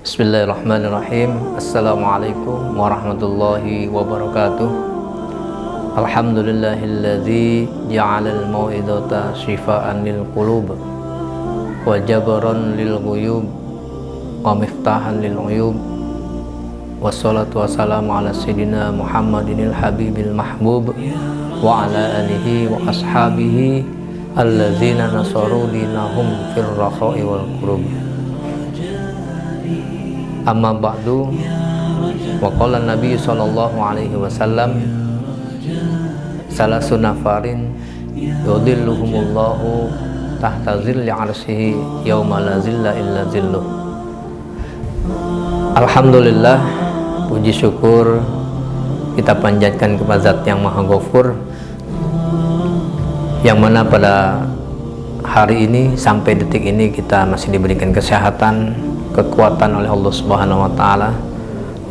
Bismillahirrahmanirrahim. Assalamualaikum warahmatullahi wabarakatuh. Alhamdulillahilladzi ja'alal mau'idata shifaan lil qulub wa jabran lil ghuyub wa miftahan lil uyub. Wassalatu wassalamu ala sayyidina Muhammadinil habibil mahbub wa ala alihi wa ashabihi alladzina nasaru dinahum fir rakha'i wal kurub. Amma ba'du, wa qala Nabi sallallahu alaihi wasallam, salasun nafarin yudhilluhumullahu tahta zilli arsyihi yauma la zilla illa zilluh. Alhamdulillah, puji syukur kita panjatkan kepada Zat yang Maha Ghafur, yang mana pada hari ini sampai detik ini kita masih diberikan kesehatan, kekuatan oleh Allah Subhanahu wa Ta'ala,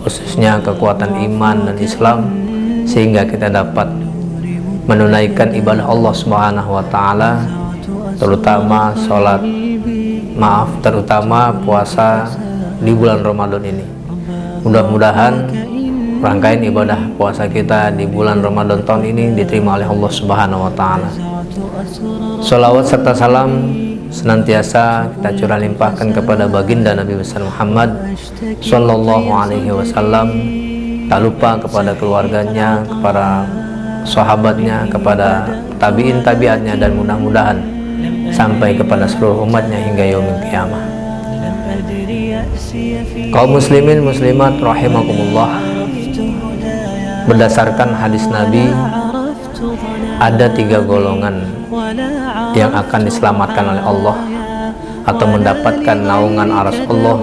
khususnya kekuatan iman dan Islam, sehingga kita dapat menunaikan ibadah Allah Subhanahu wa Ta'ala, terutama terutama puasa di bulan Ramadan ini. Mudah-mudahan rangkaian ibadah puasa kita di bulan Ramadan tahun ini diterima oleh Allah Subhanahu wa Ta'ala. Sholawat serta salam senantiasa kita curah limpahkan kepada baginda Nabi besar Muhammad sallallahu alaihi wasallam, tak lupa kepada keluarganya, kepada sahabatnya, kepada tabi'in tabi'atnya, dan mudah-mudahan sampai kepada seluruh umatnya hingga yaumil qiyamah. Kaum muslimin muslimat rahimakumullah, berdasarkan hadis Nabi, ada 3 golongan yang akan diselamatkan oleh Allah atau mendapatkan naungan arsy Allah,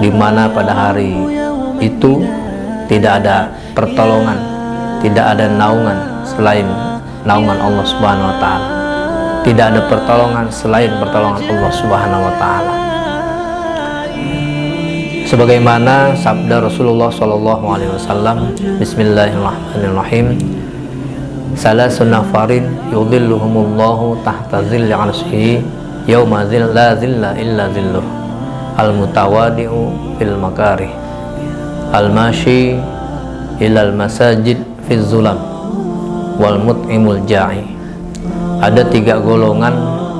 di mana pada hari itu tidak ada pertolongan, tidak ada naungan selain naungan Allah Subhanahu wa Ta'ala, tidak ada pertolongan selain pertolongan Allah Subhanahu wa Ta'ala. Sebagaimana sabda Rasulullah sallallahu alaihi wasallam, bismillahirrahmanirrahim, salasun nafarin yudhilluhumullahu tahta zilli arsyihi yauma la zilla illa zilluh, al-mutawadi'u fil makarih, al-mashi ilal masajid fi zulam, wal mut'imul ja'i. Ada 3 golongan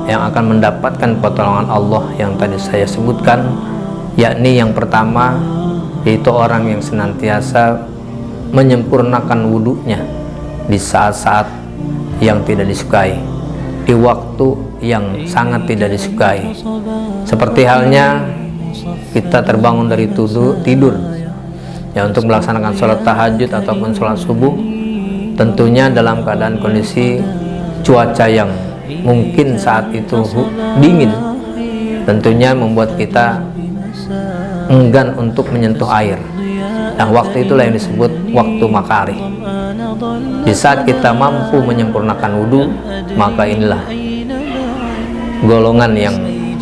yang akan mendapatkan pertolongan Allah yang tadi saya sebutkan, yakni yang pertama yaitu orang yang senantiasa menyempurnakan wudunya di saat-saat yang tidak disukai, di waktu yang sangat tidak disukai. Seperti halnya kita terbangun dari tidur ya, untuk melaksanakan sholat tahajud ataupun sholat subuh, tentunya dalam keadaan kondisi cuaca yang mungkin saat itu dingin, tentunya membuat kita enggan untuk menyentuh air. Nah, waktu itulah yang disebut waktu makarih. Di saat kita mampu menyempurnakan wudhu, maka inilah golongan yang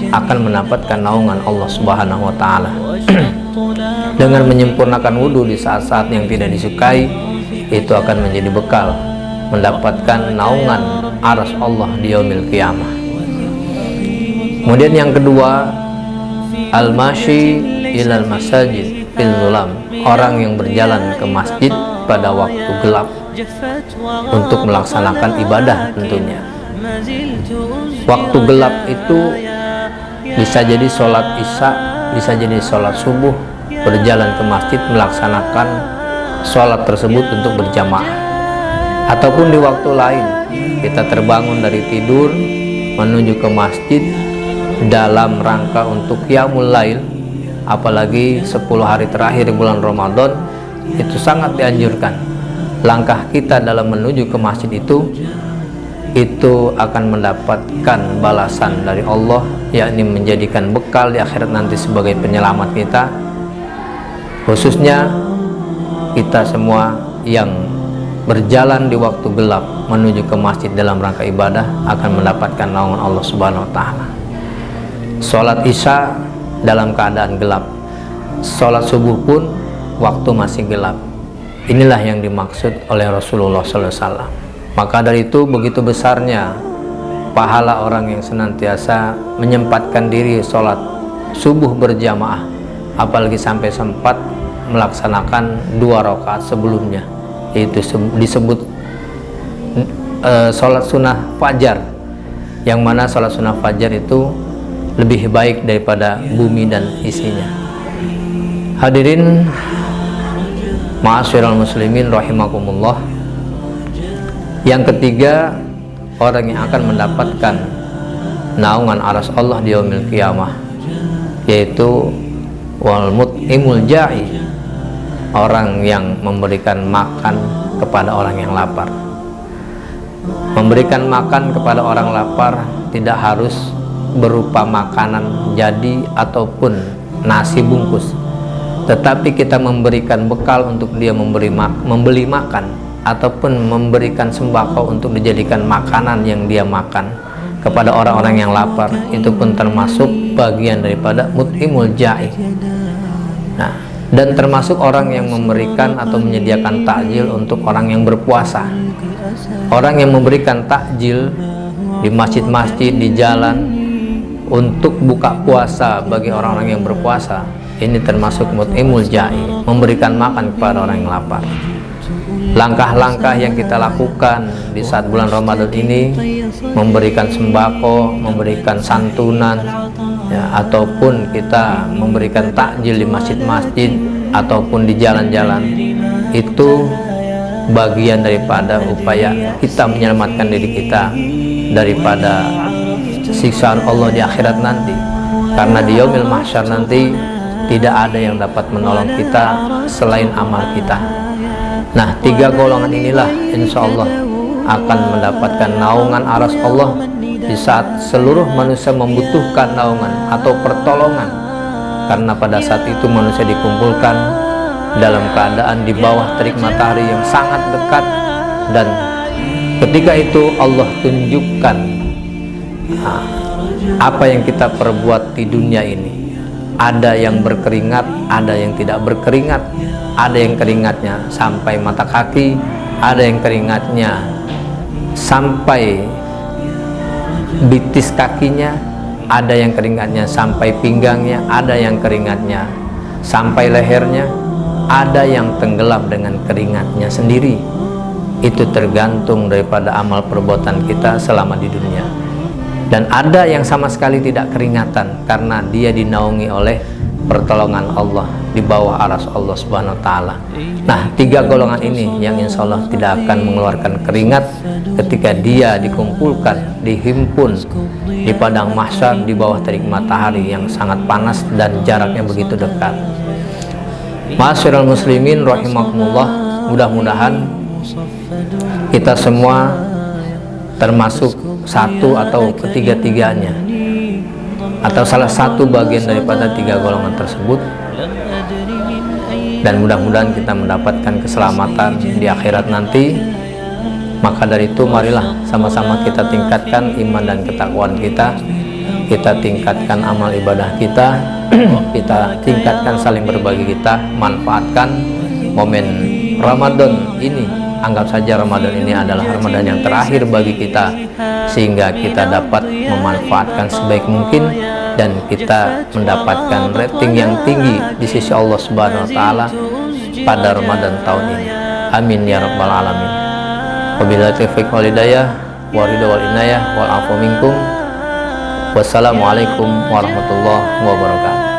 akan mendapatkan naungan Allah Subhanahu wa Ta'ala. Dengan menyempurnakan wudhu di saat-saat yang tidak disukai, itu akan menjadi bekal mendapatkan naungan arsy Allah di yaumil qiyamah. Kemudian yang kedua, al-mashi ilal masajid fil zulam, orang yang berjalan ke masjid pada waktu gelap untuk melaksanakan ibadah. Tentunya waktu gelap itu bisa jadi sholat isya, bisa jadi sholat subuh, berjalan ke masjid melaksanakan sholat tersebut untuk berjamaah. Ataupun di waktu lain kita terbangun dari tidur menuju ke masjid dalam rangka untuk qiyamul lail, apalagi 10 hari terakhir bulan Ramadan, itu sangat dianjurkan. Langkah kita dalam menuju ke masjid itu akan mendapatkan balasan dari Allah, yakni menjadikan bekal di akhirat nanti sebagai penyelamat kita. Khususnya kita semua yang berjalan di waktu gelap menuju ke masjid dalam rangka ibadah akan mendapatkan naungan Allah Subhanahu wa Ta'ala. Sholat isya dalam keadaan gelap, sholat subuh pun waktu masih gelap. Inilah yang dimaksud oleh Rasulullah SAW. Maka dari itu begitu besarnya pahala orang yang senantiasa menyempatkan diri sholat subuh berjamaah apalagi sampai sempat melaksanakan 2 rakaat sebelumnya, yaitu disebut sholat sunnah fajar, yang mana sholat sunnah fajar itu lebih baik daripada bumi dan isinya. Hadirin ma'asyiral muslimin rahimakumullah. Yang ketiga, orang yang akan mendapatkan naungan arsy Allah di yaumil qiyamah, yaitu wal mut'imul ja'i, orang yang memberikan makan kepada orang yang lapar. Memberikan makan kepada orang lapar tidak harus berupa makanan jadi ataupun nasi bungkus, tetapi kita memberikan bekal untuk dia membeli makan, ataupun memberikan sembako untuk dijadikan makanan yang dia makan kepada orang-orang yang lapar. Itu pun termasuk bagian daripada mut'imul ja'i. Nah, dan termasuk orang yang memberikan atau menyediakan takjil untuk orang yang berpuasa. Orang yang memberikan takjil di masjid-masjid, di jalan, untuk buka puasa bagi orang-orang yang berpuasa, ini termasuk mut'imul ja'i, memberikan makan kepada orang yang lapar. Langkah-langkah yang kita lakukan di saat bulan Ramadan ini, memberikan sembako, memberikan santunan, ya, ataupun kita memberikan takjil di masjid-masjid ataupun di jalan-jalan, itu bagian daripada upaya kita menyelamatkan diri kita daripada siksaan Allah di akhirat nanti. Karena di yaumil mahsyar nanti tidak ada yang dapat menolong kita selain amal kita. Nah, 3 golongan inilah insya Allah akan mendapatkan naungan arsy Allah di saat seluruh manusia membutuhkan naungan atau pertolongan. Karena pada saat itu manusia dikumpulkan dalam keadaan di bawah terik matahari yang sangat dekat, dan ketika itu Allah tunjukkan apa yang kita perbuat di dunia ini. Ada yang berkeringat, ada yang tidak berkeringat, ada yang keringatnya sampai mata kaki, ada yang keringatnya sampai bitis kakinya, ada yang keringatnya sampai pinggangnya, ada yang keringatnya sampai lehernya, ada yang tenggelam dengan keringatnya sendiri. Itu tergantung daripada amal perbuatan kita selama di dunia. Dan ada yang sama sekali tidak keringatan karena dia dinaungi oleh pertolongan Allah di bawah arsy Allah Subhanahu wa taala. Nah, 3 golongan ini yang insya Allah tidak akan mengeluarkan keringat ketika dia dikumpulkan, dihimpun di padang mahsyar di bawah terik matahari yang sangat panas dan jaraknya begitu dekat. Ma'asyiral muslimin rahimakumullah, mudah-mudahan kita semua termasuk satu atau ketiga-tiganya, atau salah satu bagian daripada 3 golongan tersebut, dan mudah-mudahan kita mendapatkan keselamatan di akhirat nanti. Maka dari itu marilah sama-sama kita tingkatkan iman dan ketakwaan kita tingkatkan amal ibadah kita, kita tingkatkan saling berbagi kita, manfaatkan momen Ramadan ini. Anggap saja Ramadan ini adalah Ramadan yang terakhir bagi kita, sehingga kita dapat memanfaatkan sebaik mungkin dan kita mendapatkan rating yang tinggi di sisi Allah Subhanahu wa taala pada Ramadan tahun ini. Amin ya rabbal alamin. Wabillahi taufiq wal hidayah, wa ridha wal inayah wal afu minkum. Wassalamualaikum warahmatullahi wabarakatuh.